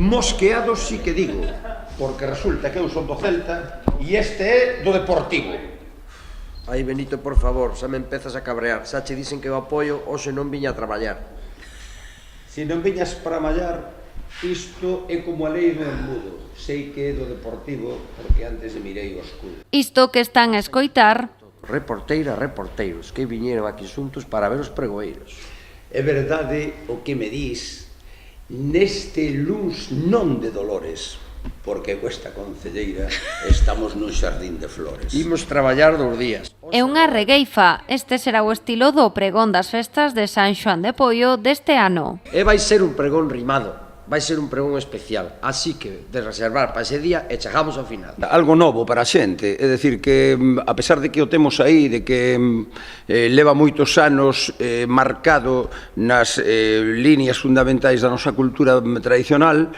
Mosqueados sí que digo, porque resulta que eu son do Celta e este é do Deportivo. Ai, Benito, por favor, xa me empezas a cabrear. Xa che dicen que o apoio, hoxe non viña a traballar. Se non viñas para mallar, isto é como a lei do embudo. Sei que é do Deportivo porque antes mirei o escudo. Isto que están a escoitar Reporteiras, reporteiros, que viñeron aquí xuntos para ver os pregoeiros. É verdade o que me dis neste luns non de dolores, porque cuesta concelleira estamos nun xardín de flores. Imos traballar 2 días. é unha regueifa. Este será o estilo do pregón das festas de San Xoán de Poio deste ano. E vai ser un pregón rimado. Vai ser un pregón especial, así que de reservar para ese día e chegamos ao final. Algo novo para a xente, é dicir que a pesar de que o temos aí, de que leva moitos anos marcado nas líneas fundamentais da nosa cultura tradicional,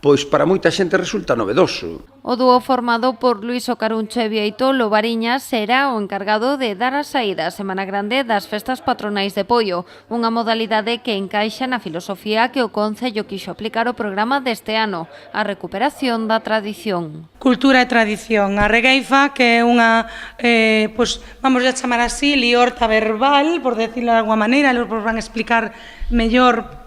pois para moita xente resulta novedoso. O dúo formado por Luís Ocaruncho e Bieito Lobariñas será o encargado de dar a saída a Semana Grande das festas patronais de Poio, unha modalidade que encaixa na filosofía que o Concello quixo aplicar ao programa deste ano, a recuperación da tradición. Cultura e tradición. A regueifa, que é unha, vamos a chamar así, liorta verbal, por decirlo de alguma maneira, eles vos van a explicar mellor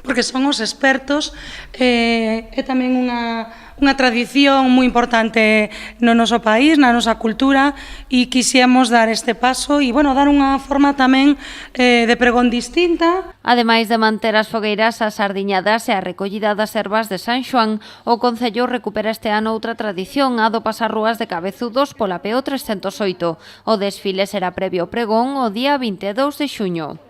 porque son os expertos, é tamén unha tradición moi importante no noso país, na nosa cultura, e quixemos dar este paso e, dar unha forma tamén de pregón distinta. Ademais de manter as fogueiras, as sardiñadas e a recollida das ervas de San Xoán, o Concello recupera este ano outra tradición, a do pasar rúas de cabezudos pola PO 308. O desfile será previo ao pregón o día 22 de xuño.